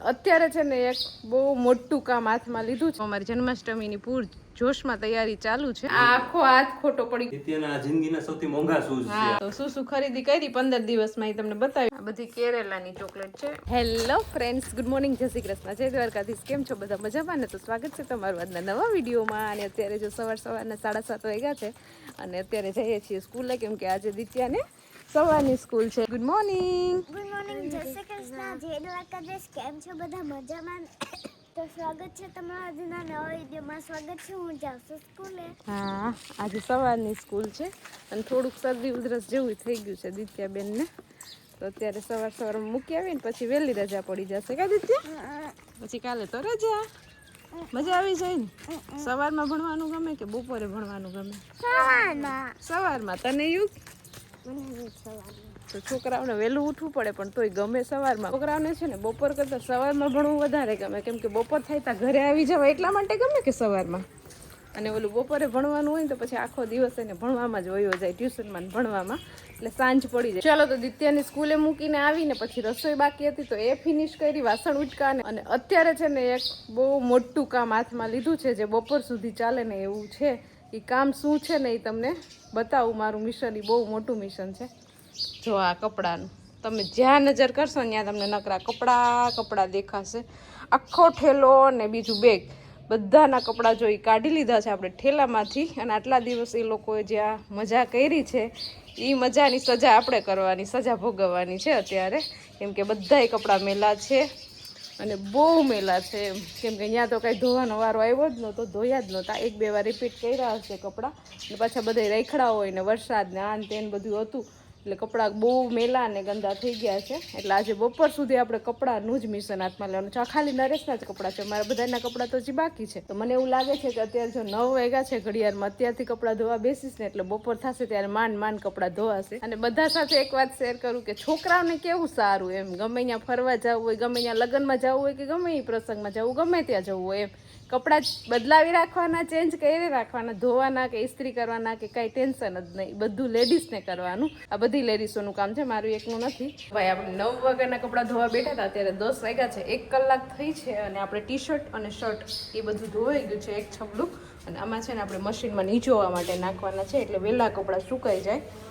અત્યારે છે ને એક બહુ મોટું કામ હાથમાં લીધું છે. અમારી જન્માષ્ટમીની પૂર જોશમાં તૈયારી ચાલુ છે. આ આખો હાથ ખોટો પડી નિત્યના જિંદગીના સૌથી મોંઘા શૂઝ છે. તો શું ખરીદી કરી 15 દિવસમાં તમને બતાવી. આ બધી કેરેલાની ચોકલેટ છે. હેલો ફ્રેન્ડ્સ, ગુડ મોર્નિંગ, જય શ્રી કૃષ્ણ, જય દ્વારકાધીશ. કેમ છો બધા? મજામાં ને? તો સ્વાગત છે તમારું આજના નવા વિડીયોમાં. અને અત્યારે જો સવારના 7:30 વાગ્યા છે અને અત્યારે જઈએ છીએ સ્કૂલે, કેમ કે આજે દિત્યાને સવારની સ્કૂલ છે. Good morning. ગુડ મોર્નિંગ, જય શ્રી કૃષ્ણ, જય દ્વારકાધીશ. કેમ છો બધા? મજામાં? તો સ્વાગત છે તમારા આજના નવા વિડીયોમાં. સ્વાગત છે, હું જાઉં છું સ્કૂલે. હા, આજે સવારની સ્કૂલ છે અને થોડુંક શરદી ઉધરસ જેવું થઈ ગયું છે દિત્યાબેનને. તો અત્યારે સવારમાં મૂકી આવીને પછી વહેલી રજા પડી જશે. કા દિત્યા? પછી કાલે તો રજા. મજા આવી જાય ને? સવારમાં ભણવાનું ગમે કે બપોરે ભણવાનું ગમે? સવારમાં. તને યુગ? તો છોકરાઓને વહેલું ઉઠવું પડે પણ તોય ગમે સવારમાં. છોકરાઓને છે ને બપોર કરતાં સવારમાં ભણવું વધારે ગમે, કેમ કે બપોર થાય ત્યાં ઘરે આવી જવા એટલા માટે ગમે કે સવારમાં. અને ઓલું બપોરે ભણવાનું હોય ને તો પછી આખો દિવસ એને ભણવામાં જ વયો જાય, ટ્યુશનમાં ભણવામાં, એટલે સાંજ પડી જાય. ચાલો, તો દિત્યાની સ્કૂલે મૂકીને આવીને પછી રસોઈ બાકી હતી તો એ ફિનિશ કરી, વાસણ ઉચકા. અને અત્યારે છે ને એક બહુ મોટું કામ હાથમાં લીધું છે જે બપોર સુધી ચાલે ને એવું છે. એ કામ શું છે ને એ તમને બતાવું. મારું મિશન એ બહુ મોટું મિશન છે. જો આ કપડાનું તમે જ્યાં નજર કરશો ને ત્યાં તમને નકરા કપડાં દેખાશે. આખો ઠેલો ને બીજું બેગ, બધાના કપડાં જો એ કાઢી લીધા છે આપણે ઠેલામાંથી. અને આટલા દિવસ એ લોકોએ જ્યાં મજા કરી છે એ મજાની સજા આપણે કરવાની, સજા ભોગવવાની છે અત્યારે. કેમ કે બધાય કપડાં મેલા છે અને બહુ મેલા છે એમ, કેમ કે અહીંયા તો કાંઈ ધોવાનો વારો આવ્યો જ નહોતો, ધોયા જ નહોતા. 1-2 વાર રિપીટ કર્યા હશે કપડાં, અને પાછા બધા રેખડા હોય ને વરસાદ ને આન તેન બધું હતું, એટલે કપડાં બહુ મેલા અને ગંદા થઈ ગયા છે. એટલે આજે બપોર સુધી આપણે કપડાંનું જ મિશન હાથમાં લેવાનું છે. આ ખાલી નરેશના જ કપડાં છે, મારા બધાના કપડાં તો હજી બાકી છે. તો મને એવું લાગે છે કે અત્યારે જો 9 વાગ્યા છે ઘડિયાળમાં, અત્યારથી કપડાં ધોવા બેસીશ ને એટલે બપોર થશે ત્યારે માંડ કપડાં ધોવાશે. અને બધા સાથે એક વાત શેર કરું કે છોકરાઓને કેવું સારું એમ, ગમે ત્યાં ફરવા જવું હોય, ગમે ત્યાં લગ્નમાં જવું હોય કે ગમે એ પ્રસંગમાં જવું, ગમે ત્યાં જવું હોય એમ, કપડાં બદલાવી રાખવાના, ચેન્જ કરી રાખવાના, ધોવાના કે ઇસ્ત્રી કરવાના કે કાંઈ ટેન્શન જ નહીં. બધું લેડીઝને કરવાનું. આ બધી લેડીઝોનું કામ છે, મારું એકનું નથી. ભાઈ આપણે 9 વાગ્યાના કપડાં ધોવા બેઠા હતા, અત્યારે 10 વાગ્યા છે, 1 કલાક થઈ છે. અને આપણે ટી-શર્ટ અને શર્ટ એ બધું ધોવાઈ ગયું છે, એક છબડું. અને આમાં છે ને આપણે મશીનમાં નીચોવા માટે નાખવાના છે, એટલે વહેલા કપડાં સુકાઈ જાય.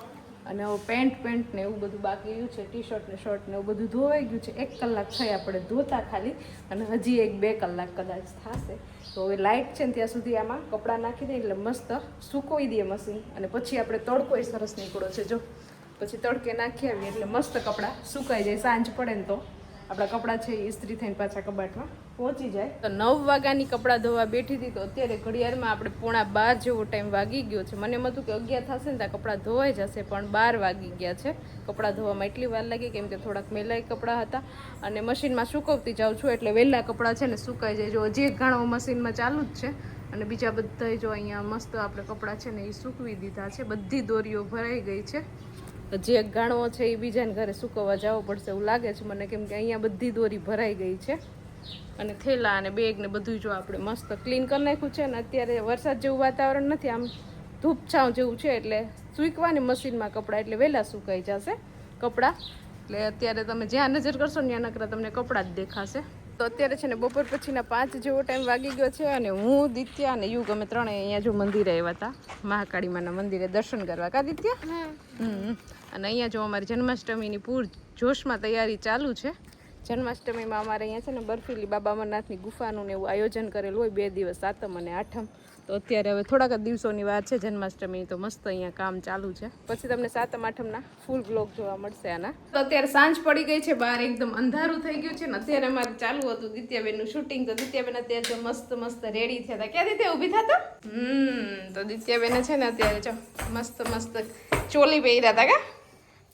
અને હવે પેન્ટ ને એવું બધું બાકી રહ્યું છે, ટી-શર્ટ ને શર્ટ ને એવું બધું ધોવાઈ ગયું છે. 1 કલાક થઈ આપણે ધોતા ખાલી, અને હજી 1-2 કલાક કદાચ થશે. તો હવે લાઇટ છે ને ત્યાં સુધી આમાં કપડાં નાખી દઈએ એટલે મસ્ત સૂકવી દઈએ મશીન. અને પછી આપણે તડકો સરસ નીકળો છે, જો પછી તડકે નાખી આવીએ એટલે મસ્ત કપડાં સુકાઈ જાય. સાંજ પડે ને તો આપણા કપડાં છે એ ઇસ્ત્રી થઈને પાછા કબાટમાં પહોંચી જાય. તો 9 વાગ્યાની કપડાં ધોવા બેઠી હતી તો અત્યારે ઘડિયાળમાં આપણે 11:15 જેવો ટાઈમ વાગી ગયો છે. મને એમ હતું કે 11 થશે ને ત્યાં કપડાં ધોવાઈ જશે, પણ 12 વાગી ગયા છે. કપડાં ધોવામાં એટલી વાર લાગી કેમ કે થોડાક મેલાઈ કપડાં હતા અને મશીનમાં સુકવતી જાઉં છું એટલે વહેલા કપડાં છે ને સુકાઈ જાય. જો હજી એક ઘાણો મશીનમાં ચાલુ જ છે અને બીજા બધા જો અહીંયા મસ્ત આપણે કપડાં છે ને એ સૂકવી દીધા છે. બધી દોરીઓ ભરાઈ ગઈ છે. જે ગાણો છે એ બીજાને ઘરે સૂકવવા જવું પડશે એવું લાગે છે મને, કેમ કે અહીંયા બધી દોરી ભરાઈ ગઈ છે. અને થેલા અને બેગ ને બધું જો આપણે મસ્ત ક્લીન કરી નાખ્યું છે. અને અત્યારે વરસાદ જેવું વાતાવરણ નથી, આમ ધૂપછાંવ જેવું છે, એટલે સૂકવાની મશીનમાં કપડાં એટલે વહેલા સુકાઈ જશે કપડાં. એટલે અત્યારે તમે જ્યાં નજર કરશો ને ત્યાં નકરા તમને કપડાં જ દેખાશે. તો અત્યારે છે ને બપોર પછીના 5 જેવો ટાઈમ વાગી ગયો છે અને હું, દિત્યા અને યુગ અમે ત્રણેય અહીંયા જો મંદિરે આવ્યા હતા, મહાકાળી માના મંદિરે દર્શન કરવા. કા દિત્યા? અને અહીંયા જો અમારી જન્માષ્ટમીની પૂર જોશમાં તૈયારી ચાલુ છે. જન્માષ્ટમીમાં અમારે અહીંયા છે ને બર્ફીલી બાબા અમરનાથની ગુફાનું ને એવું આયોજન કરેલું હોય 2 દિવસ, 7મ અને 8મ. તો અત્યારે હવે થોડાક જ દિવસોની વાત છે જન્માષ્ટમી, તો મસ્ત અહીંયા કામ ચાલુ છે. પછી તમને 7મ 8મના ફૂલ બ્લોગ જોવા મળશે આના. તો અત્યારે સાંજ પડી ગઈ છે, બહાર એકદમ અંધારું થઈ ગયું છે ને અત્યારે અમારે ચાલુ હતું દિત્યાબેનનું શૂટિંગ. તો દિત્યાબેન અત્યારે જો મસ્ત રેડી થયા હતા. ક્યાં દિત્યા ઊભી થતો? તો દિત્યાબેને છે ને અત્યારે જો મસ્ત ચોલી પહેર્યા હતા. કા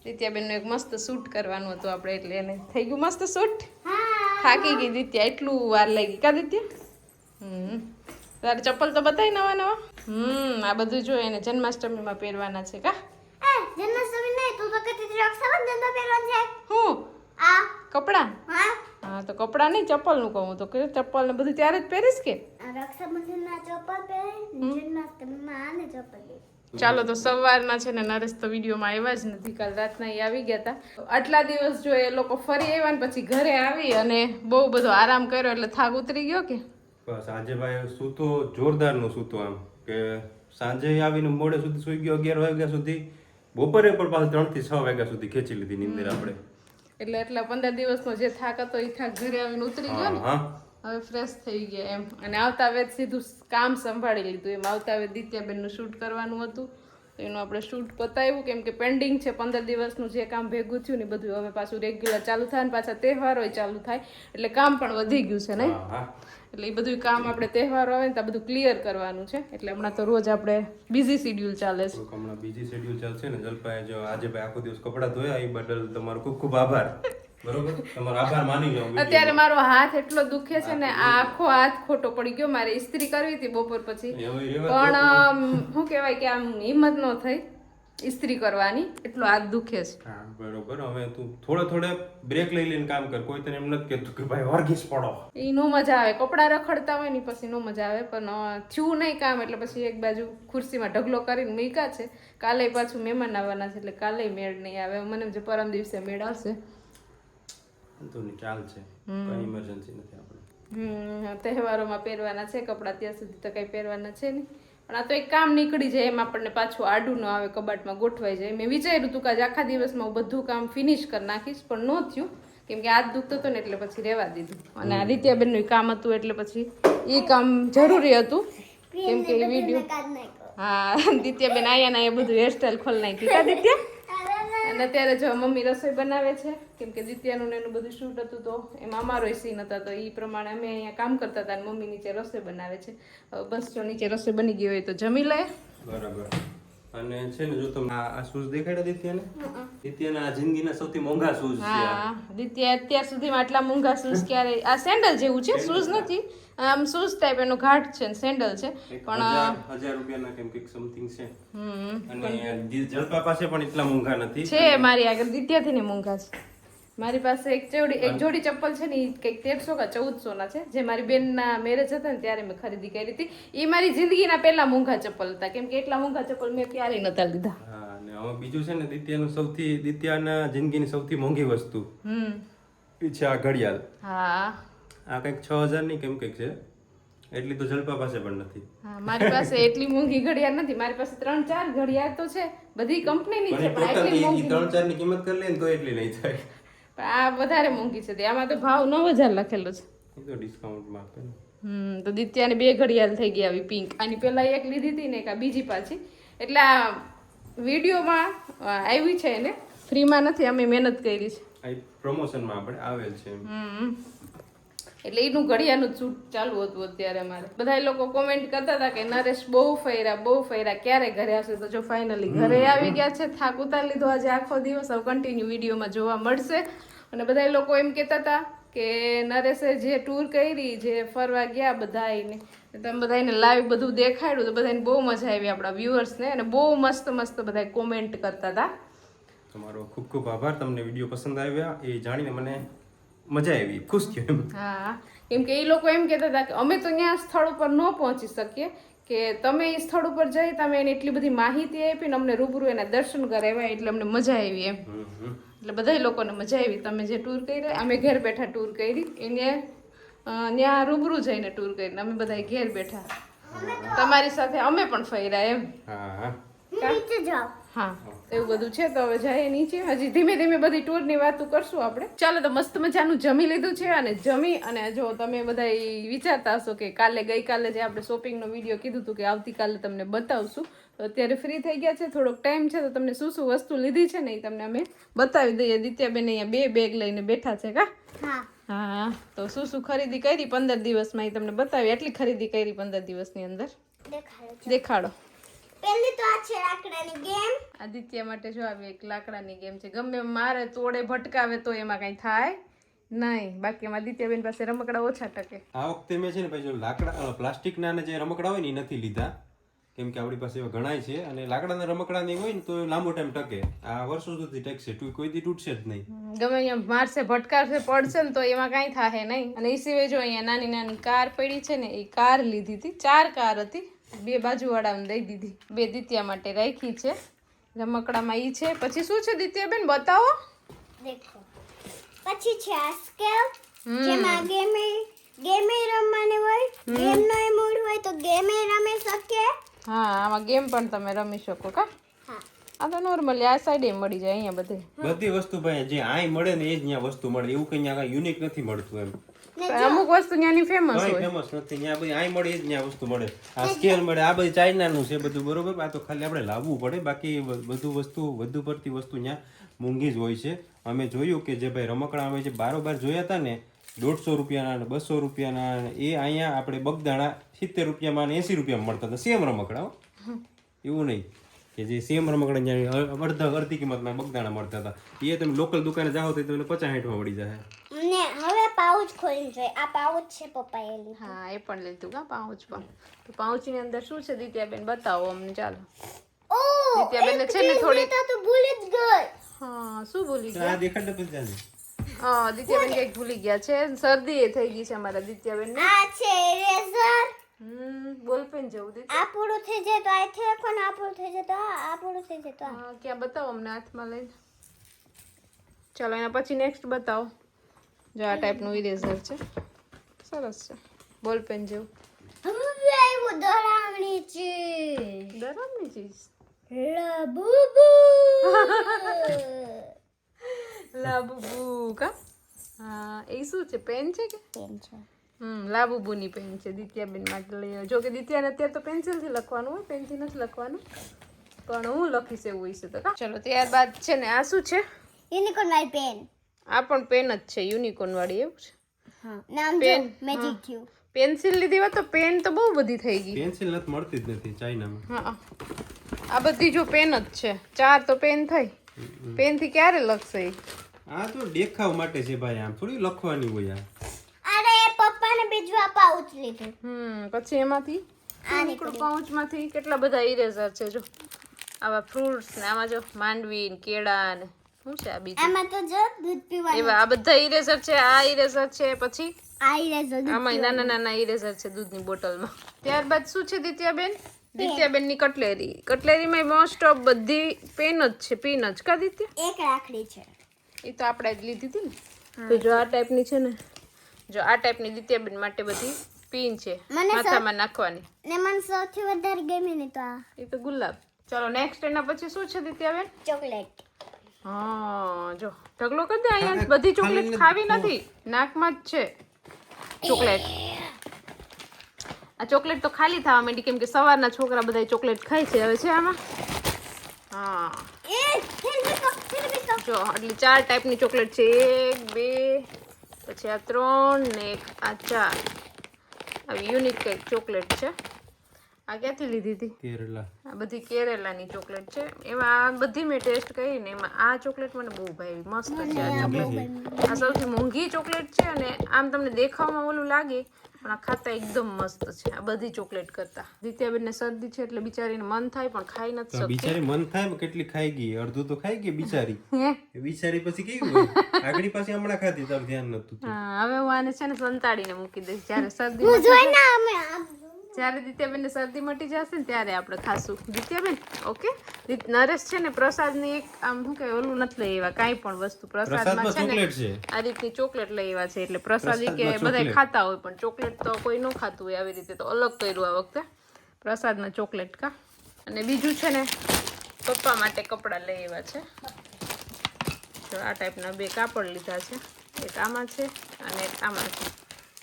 દિત્યાબેનનું એક મસ્ત શૂટ કરવાનું હતું આપણે, એટલે એને થઈ ગયું મસ્ત શૂટ. થાકી ગઈ દિત્યા, એટલું વાર લાગી. કા દિત્યા? તારે ચપ્પલ તો બતાય નવા. આ બધું જો એને જન્માષ્ટમીમાં પહેરવાના છે. કા જન્માષ્ટમી નહીં, તું તો કહેતી હતી રક્ષાબંધનમાં પહેરવાનું છે. હું આ કપડાં? હા તો કપડાં નહીં, ચપ્પલનું કહું તો કે ચપ્પલ ને બધું ત્યારે જ પહેરીશ કે રક્ષાબંધનના ચપ્પલ પહેરે, જન્માષ્ટમીમાં આને ચપ્પલ પહેરે. ચાલો તો સવારના છે ને નરેશ તો વિડીયોમાં આવ્યા જ નથી, કાલ રાતના એ આવી ગયા હતા. આટલા દિવસ જો એ લોકો ફરી આવ્યા ને પછી ઘરે આવી અને બહુ બધો આરામ કર્યો એટલે થાક ઉતરી ગયો કે બસ આજે ભાઈ સૂતો જોરદાર નું સૂતો આમ કે સાંજે આવીને મોડે સુધી સુઈ ગયો 11 વાગ્યા સુધી, બપોરે પણ પાછું 3 થી 6 વાગ્યા સુધી ખેંચી લીધી નીંદર આપણે. એટલે એટલા 15 દિવસનો જે થાક હતો એ થાક ઘરે આવીને ઉતરી ગયો ને, હા હવે ફ્રેશ થઈ ગયા એમ. અને આવતા વેત સીધું કામ સંભાળી લીધું એમ. આવતા વેત દિત્યાબેનનું શૂટ કરવાનું હતું તો એનું આપણે શૂટ પતાવ્યું, કેમ કે પેન્ડિંગ છે 15 દિવસનું જે કામ ભેગું થયું ને બધું હવે પાછું રેગ્યુલર ચાલુ થાય ને પાછા તહેવારો ચાલુ થાય એટલે કામ પણ વધી ગયું છે નહીં. એટલે એ બધું કામ આપણે તહેવારો આવે ને તો બધું ક્લિયર કરવાનું છે. એટલે હમણાં તો રોજ આપણે બિઝી શેડ્યુલ ચાલે છે. હમણાં બીજી શેડ્યુલ ચાલશે ને. જલપાએ જો આજે ભાઈ આખો દિવસ કપડાં ધોયા એ બદલ તમારો ખૂબ ખૂબ આભાર. બરોબર, તમારો આભાર માની જાઉં. અત્યારે મારો હાથ એટલો દુખે છે ને, આ આખો હાથ ખોટો પડી ગયો. મારે ઇસ્ત્રી કરવી હતી બપોર પછી, પણ શું કહેવાય કે આમ હિંમત ન થઈ ઇસ્ત્રી કરવાની, એટલો હાથ દુખે છે. હા બરોબર. હવે તું થોડે બ્રેક લઈ લઈને કામ કર. કોઈ તને એમ નથી કહેતું કે ભાઈ વર્ગીસ પડો. એ નો મજા આવે, કપડા રખડતા હોય ને પછી નો મજા આવે. પણ થયું નહીં કામ એટલે પછી એક બાજુ ખુરશીમાં ઢગલો કરીને મૂક્યા છે. કાલે પાછું મહેમાન આવવાના છે એટલે કાલે મેળ નહીં આવે. મને જે પરમ દિવસે મેળ આવશે તો ચાલ છે, કઈ ઇમરજન્સી નથી આપણે. તહેવારોમાં પહેરવાના છે કપડાં, ત્યાં સુધી તો કઈ પહેરવાના છે નહીં. પણ આ તો એક કામ નીકળી જાય એમ આપણને પાછું આડું ન આવે, કબાટમાં ગોઠવાઈ જાય. મેં વિચાર્યું હતું કે આજે આખા દિવસમાં હું બધું કામ ફિનિશ કરી નાખીશ, પણ ન થયું કેમ કે હાથ દુખતો હતો ને એટલે પછી રહેવા દીધું. અને આ દિત્યાબેનનું કામ હતું એટલે પછી એ કામ જરૂરી હતું કેમ કે એ વિડીયો. હા દિત્યાબેન આયા ના એ બધું હેરસ્ટાઈલ ખોલી નાખી કા દિત્યા. અને અત્યારે જો મમ્મી રસોઈ બનાવે છે કેમ કે દિત્યાનું ને એનું બધું શૂટ હતું તો એમાં અમારો સીન હતા તો એ પ્રમાણે અમે અહીંયા કામ કરતા હતા અને મમ્મી નીચે રસોઈ બનાવે છે. બસ જો નીચે રસોઈ બની ગઈ હોય તો જમી લે. બરાબર. અને છે ને જો તમે આ શૂઝ દેખાડ્યા દિત્યાને, દિત્યાના આ જિંદગીના સૌથી મોંઘા શૂઝ છે આ. હા દિત્યા અત્યાર સુધીમાં આટલા મોંઘા શૂઝ ક્યારે, આ સેન્ડલ જેવું છે, શૂઝ નથી, આમ શૂઝ ટાઈપ એનો ઘાટ છે ને સેન્ડલ છે પણ 1000 રૂપિયાના કેમ કે સમથિંગ છે. અને જલપા પાસે પણ એટલા મોંઘા નથી છે. મારી આગળ દિત્યાથી ને મોંઘા છે. મારી પાસે એક જોડી ચપ્પલ છે ને એ કંઈક 1300 કે 1400 ના છે, જે મારી બેનના મેરેજ હતા ને ત્યારે મેં ખરીદી કરી હતી. એ મારી જિંદગીના પહેલા મોંઘા ચપ્પલ હતા કેમ કે એટલા મોંઘા ચપ્પલ મેં ક્યારેય નતા લીધા. હા. અને હવે બીજું છે ને દિત્યાના જિંદગીની સૌથી મોંઘી વસ્તુ એ છે આ ઘડિયાળ. હા આ કંઈક 6000 ની કેમ કંઈક છે, એટલી તો જલપા પાસે પણ નથી. હા મારી પાસે એટલી મોંઘી ઘડિયાળ નથી. મારી પાસે 3-4 ઘડિયાળ તો છે, બધી કંપનીની છે પણ એટલી મોંઘી 3-4 ની કિંમત કરી લે ને તો એટલી નહીં થાય. પણ આ વધારે મોંઘી છે. આમાં તો ભાવ 9000 લખેલો છે. એ તો ડિસ્કાઉન્ટમાં આપે ને. તો દિત્યાની 2 ઘડિયાળ થઈ ગઈ આવી પિંક. આની પહેલા એક લીધી હતી ને એક આ બીજી પાછી. એટલે આ વિડીયોમાં આવી છે એને ફ્રીમાં નથી, અમે મહેનત કરી છે. આ પ્રમોશનમાં આપણે આવેલ છે. એટલે એનું ઘડિયાળનું શૂટ ચાલુ હતું અત્યારે અમારે. બધા લોકો કોમેન્ટ કરતા હતા કે નરેશ બહુ ફર્યા, ક્યારે ઘરે આવશે? તો જો ફાઇનલી ઘરે આવી ગયા છે. થાક ઉતારી લીધો આજે આખો દિવસ. હવે કન્ટિન્યુ વિડીયોમાં જોવા મળશે. અને બધા લોકો એમ કહેતા હતા કે નરેશે જે ટૂર કરી, જે ફરવા ગયા બધાને, તમે બધાને લાઈવ બધું દેખાડ્યું તો બધાને બહુ મજા આવી આપણા વ્યુઅર્સને. અને બહુ મસ્ત બધા કોમેન્ટ કરતા હતા. તમારો ખૂબ ખૂબ આભાર. તમને વિડીયો પસંદ આવ્યા એ જાણીને મને મજા આવી, ખુશ થયો એમ. હા કેમ કે એ લોકો એમ કહેતા હતા કે અમે તો ત્યાં સ્થળ ઉપર ન પહોંચી શકીએ, કે તમે એ સ્થળ ઉપર જઈ તમે એને એટલી બધી માહિતી આપી ને અમને રૂબરૂ એના દર્શન કરાવ્યા એટલે અમને મજા આવી એમ. એટલે બધા લોકોને મજા આવી. તમે જે ટૂર કરી, અમે ઘેર બેઠા ટૂર કરી, એને ત્યાં રૂબરૂ જઈને ટૂર કરીને અમે બધા ઘેર બેઠા તમારી સાથે અમે પણ ફર્યા એમ. હા એવું બધું છે. તો હવે જઈએ નીચે. હજી ધીમે ધીમે બધી ટૂરની વાતો કરશું આપણે. ચાલો તો મસ્ત મજાનું જમી લીધું છે અને જમી અને જો તમે બધા વિચારતા હશો કે ગઈકાલે જે આપણે શોપિંગનો વિડીયો કીધું હતું કે આવતીકાલે તમને બતાવશું, તો અત્યારે ફ્રી થઈ ગયા છે, થોડોક ટાઈમ છે તો તમને શું શું વસ્તુ લીધી છે ને એ તમને અમે બતાવી દઈએ. દિત્યાબેન અહીંયા 2 બેગ લઈને બેઠા છે કા? હા તો શું ખરીદી કરી 15 દિવસમાં એ તમને બતાવી. એટલી ખરીદી કરી 15 દિવસની અંદર. દેખાડો. પહેલી તો આ છે લાકડાની ગેમ. આદિત્ય માટે જો આવી એક લાકડાની ગેમ છે. ગમે મારે તોડે ભટકાવે તો એમાં કઈ થાય નહીં. બાકી એમાં આદિત્યબેન પાસે રમકડા ઓછા ટકે. આ વખતે મેં છે ને ભાઈ જો લાકડા પ્લાસ્ટિકના જે રમકડા હોય ને એ નથી લીધા કેમ કે આપણી પાસે એવા ઘણાય છે. અને લાકડાના રમકડા નહીં હોય ને તો લાંબો ટાઈમ ટકે. આ વર્ષો સુધી ટકશે, કોઈ દી તૂટશે જ નહીં. ગમે અહીંયા મારશે ભટકાશે પડશે ને તો એમાં કઈ થાય નહીં. અને એ સિવાય જો અહીંયા નાની કાર પડી છે ને એ કાર લીધી હતી. 4 કાર હતી બે બાજુવાળાને દઈ દીધી, બે દિત્યા માટે રાખી છે. રમકડામાં ઈ છે. પછી શું છે દિત્યાબેન બતાવો? દેખો પછી છે આ સ્કેલ જેમાં ગેમે રમવાની હોય, ગેમનો એ મૂડ હોય તો ગેમે રમી શકે. હા, આમાં ગેમ પણ તમે રમી શકો કા? હા આ તો નોર્મલી આ સાઈડે મળી જાય અહીંયા બધે. બધી વસ્તુ ભાઈ જે આય મળે ને એ જ ત્યાં વસ્તુ મળે, એવું કઈ ત્યાં યુનિક નથી મળતું એમ. પણ અમુક વસ્તુ ત્યાંની ફેમસ કઈ હોય. ફેમસ નથી, ત્યાં બધી આય મળે એ જ ત્યાં વસ્તુ મળે. આ સ્કેલ મળે, આ બધી ચાઇનાનું છે બધું, બરોબર. આ તો ખાલી આપણે લાવવું પડે, બાકી બધું વસ્તુ વધુ પડતી વસ્તુ ત્યાં મોંઘી જ હોય છે. અમે જોયું કે જે ભાઈ રમકડા અમે જે બારોબાર જોયા હતા ને 150 રૂપિયાના ને 200 રૂપિયાના, એ અહીંયા આપણે બગદાણા 70 રૂપિયામાં ને 80 રૂપિયામાં મળતા હતા સેમ રમકડા. એવું નહીં કે જે સેમ રમકડા ત્યાં અડધી કિંમતમાં બગદાણા મળતા હતા, એ તમે લોકલ દુકાને જાઓ તો તમને 50-60માં મળી જાય. ને હવે પાઉચ ખોલીને જોઈએ. આ પાઉચ છે પપ્પાએ લીધું. હા, એ પણ લીધું કા પાઉચ પણ. તો પાઉચની અંદર શું છે દિત્યાબેન બતાવો અમને. ચાલો ઓ દિત્યાબેન છે ને થોડી. તો ભૂલી જ ગઈ. હા, શું ભૂલી આ ગયા? દેખાડ ને પછી જાને. હા, દિત્યાબેન કઈક ભૂલી ગયા છે. શરદી એ થઈ ગઈ છે અમારા દિત્યાબેન ને. આ છે ઇરેઝર. બોલપેન જેવું દિત્યા. આ પૂરું થઈ જાય તો આથી રાખવાનું, આ પૂરું થઈ જાય તો આ પૂરું થઈ જાય તો આ. હા, ક્યાં બતાવો અમને હાથમાં લઈને. ચાલો એના પછી નેક્સ્ટ બતાવો. જો આ ટાઈપનું ઇરેઝર છે, સરસ છે, બોલપેન જેવું. હવે આવ્યું દરામણી ચીજ. ગરમની ચીજ. લબુબુ. લાબુબુ કા? હા, એ શું છે? પેન છે કે? પેન છે. લાબુબુની પેન છે દિત્યાબેન માટે લઈ આવ્યો. જો કે દિત્યાને અત્યારે તો પેન્સિલથી લખવાનું હોય, પેનથી નથી લખવાનું, પણ હું લખીશ એવું હશે તો કા. ચલો ત્યારબાદ છે ને આ શું છે? યુનિકોર્ન વાળી પેન. આ પણ પેન જ છે, યુનિકોર્ન વાળી. એવું છે? હા, નામ જો મેજિક થયું. પેન્સિલ લીધી હોત તો પેન તો બહુ બધી થઈ ગઈ. પેન્સિલ નથી મળતી જ નથી ચાઇનામાં. હા, આ બધી જો પેન જ છે, 4 તો પેન થઈ. પેનથી ક્યારે લખશે? આ તો દેખાવ માટે છે ભાઈ, આમ થોડી લખવાની હોય. અરે પપ્પાને બીજું આ પાઉચ લીધું. પછી એમાંથી આ નીકળું પાઉચમાંથી કેટલા બધા ઇરેઝર છે. જો આવા ફ્રૂટ્સ ને આમાં જો માંડવી ને કેળા ને શું છે આ બીજું, આમાં તો જો દૂધ પીવાનું. એવા આ બધા ઇરેઝર છે. આ ઇરેઝર છે, પછી આ ઇરેઝર આમાં નાના નાના ઇરેઝર છે દૂધની બોટલમાં. ત્યારબાદ શું છે દિત્યાબેન? દિત્યાબેનની કટલેરી. કટલેરીમાં મોસ્ટ ઓફ બધી પેન જ છે, પીન જ કા દિત્યા? એક રાખડી છે. એ તો આપણે જ લીધી હતી ને. તો જો આ ટાઈપની છે ને, જો આ ટાઈપની દિત્યાબેન માટે બધી પીન છે માથામાં નાખવાની. ને મને સૌથી વધારે ગમી ને તો આ એ તો ગુલાબ. ચલો નેક્સ્ટ એના પછી શું છે દિત્યાબેન? ચોકલેટ. હા, જો ઢગલો કરી દે. અહીંયા બધી ચોકલેટ ખાવી નથી, નાકમાં જ છે ચોકલેટ. આ ચોકલેટ તો ખાલી થવા માંડી કેમ કે સવારના છોકરા બધા ચોકલેટ ખાય છે. હવે છે આમાં. હા, જો આટલી 4 ટાઈપની ચોકલેટ છે. 1 2 પછી આ 3 ને આ 4. આવી યુનિક કંઈક ચોકલેટ છે. આ ક્યાંથી લીધી હતી? કેરલા. આ બધી કેરેલાની ચોકલેટ છે. એમાં આ બધી મેં ટેસ્ટ કરી ને એમાં આ ચોકલેટ મને બહુ ભાવી, મસ્ત છે આ ચોકલેટ. આ સૌથી મોંઘી ચોકલેટ છે અને આમ તમને દેખાવમાં ઓલું લાગે પણ આ ખાતા એકદમ મસ્ત છે આ બધી ચોકલેટ કરતા. દિત્યાબેનને શરદી છે એટલે બિચારીને મન થાય પણ ખાઈ નથી શકતી. બિચારી મન થાય પણ કેટલી ખાઈ ગઈ, અડધું તો ખાઈ ગઈ બિચારી. બિચારી પછી કેવી હોય? આગળી પાસે હમણાં ખાધી, તારું ધ્યાન નતું. હા, હવે હું આને છે ને સંતાડીને મૂકી દઈશ. જ્યારે શરદી જ્યારે દિત્યાબેનને શરદી મટી જશે ને ત્યારે આપણે ખાશું. દિત્યાબેન ઓકે. નરેશ છે ને પ્રસાદની એક આમ શું કે ઓલું નથી લઈ આવ્યા કાંઈ પણ વસ્તુ. પ્રસાદમાં છે ને આ રીતની ચોકલેટ લઈ આવ્યા છે એટલે પ્રસાદી કે બધા ખાતા હોય પણ ચોકલેટ તો કોઈ ન ખાતું હોય. આવી રીતે તો અલગ કર્યું આ વખતે પ્રસાદમાં ચોકલેટ કા. અને બીજું છે ને પપ્પા માટે કપડાં લઈ આવ્યા છે. તો આ ટાઈપના 2 કાપડ લીધા છે, એક આમાં છે અને એક આમાં છે.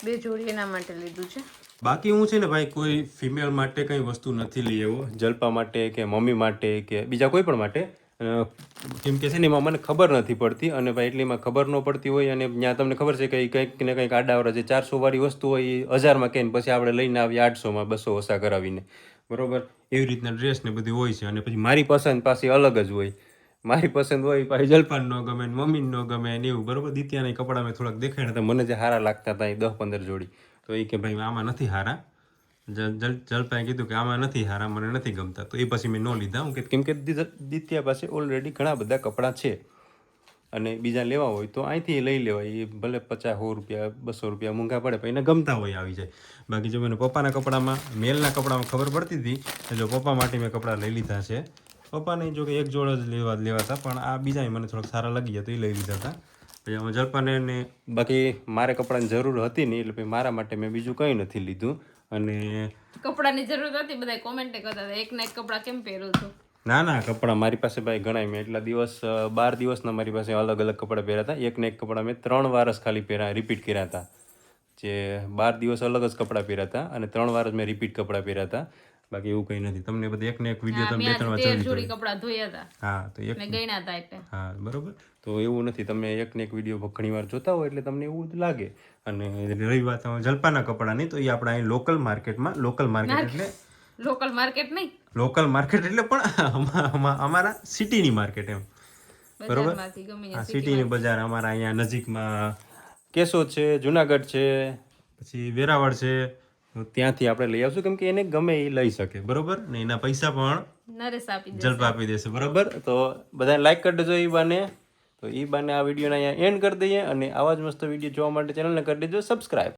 2 જોડી એના માટે લીધું છે. બાકી હું છે ને ભાઈ કોઈ ફિમેલ માટે કંઈ વસ્તુ નથી લઈ આવ્યો, જલ્પા માટે કે મમ્મી માટે કે બીજા કોઈ પણ માટે. કેમ કે છે ને એમાં મને ખબર નથી પડતી અને ભાઈ એટલી એમાં ખબર ન પડતી હોય અને ત્યાં તમને ખબર છે કે કંઈક ને કંઈક આડાવડા જે 400 વાળી વસ્તુ હોય એ 1000માં કહીને પછી આપણે લઈને આવીએ 800માં 200 ઓછા કરાવીને, બરોબર. એવી રીતના ડ્રેસ ને બધી હોય છે અને પછી મારી પસંદ પાછી અલગ જ હોય. મારી પસંદ હોય પાછી જલપાન ન ગમે ને મમ્મીને ન ગમે ને એવું, બરોબર. દિત્યાના કપડા મેં થોડાક દેખાડ્યા હતા મને જે સારા લાગતા હતા એ 10-15 જોડી. તો એ કે ભાઈ આમાં નથી હારા. જલપાએ કીધું કે આમાં નથી હારા, મને નથી ગમતા. તો એ પછી મેં ન લીધા. હું કેમ કે દિત્યા પાસે ઓલરેડી ઘણા બધા કપડાં છે અને બીજા લેવા હોય તો અહીંથી લઈ લેવાય. એ ભલે 50 100 રૂપિયા 200 રૂપિયા મોંઘા પડે પણ એને ગમતા હોય આવી જાય. બાકી જો મને પપ્પાના કપડામાં મેલના કપડામાં ખબર પડતી હતી જો પપ્પા માટે મેં કપડાં લઈ લીધા છે. પપ્પાને જો કે એક જોડ જ લેવાતા પણ આ બીજા મને થોડાક સારા લાગી ગયા તો એ લઈ લીધા હતા. પછી આમાં જલ્પાને ને બાકી મારે કપડાની જરૂર હતી નહીં એટલે પછી મારા માટે મેં બીજું કંઈ નથી લીધું. અને કપડાની જરૂર હતી, બધા કોમેન્ટ કરતા હતા એક ને એક કપડા કેમ પહેરું છું. ના કપડાં મારી પાસે ભાઈ ઘણા મેં એટલા દિવસ 12 દિવસના મારી પાસે અલગ અલગ કપડાં પહેર્યા હતા. એક ને એક કપડાં મેં 3 વાર જ ખાલી રિપીટ કર્યા હતા. જે 12 દિવસ અલગ જ કપડાં પહેર્યા હતા અને 3 વાર જ મેં રિપીટ કપડાં પહેર્યા હતા. બાકી એવું કંઈ નથી. તમને બધા એક ને એક વિડીયો તમે 2-3 વાર જોઈ જોડી કપડા ધોયા હતા. હા તો એક મેં ગણ્યા હતા એટલે. હા બરોબર. તો એવું નથી, તમે એક ને એક વિડીયો ઘણી વાર જોતા હોય એટલે તમને એવું જ લાગે. અને રહી વાત જલ્પાના કપડાની તો એ આપણા અહીં લોકલ માર્કેટમાં, લોકલ માર્કેટ એટલે લોકલ માર્કેટ નહીં, લોકલ માર્કેટ એટલે પણ અમારા સિટીની માર્કેટ એમ બરોબર. બજારમાંથી ગમે હા સિટીની બજાર અમારા અહીંયા નજીકમાં કેશોદ છે, જુનાગઢ છે, પછી વેરાવળ છે, તો ત્યાંથી આપણે લઈ આવશું કેમ કે એને ગમે એ લઈ શકે બરોબર ને એના પૈસા પણ નરેશ આપી દે. જલ્પા આપી દેશે બરોબર. તો બધાને લાઈક કરી દેજો એ બાને. તો એ બાને આ વિડીયોને અહીંયા એન્ડ કરી દઈએ અને આવા જ મસ્ત વિડીયો જોવા માટે ચેનલને કરી દેજો સબસ્ક્રાઈબ.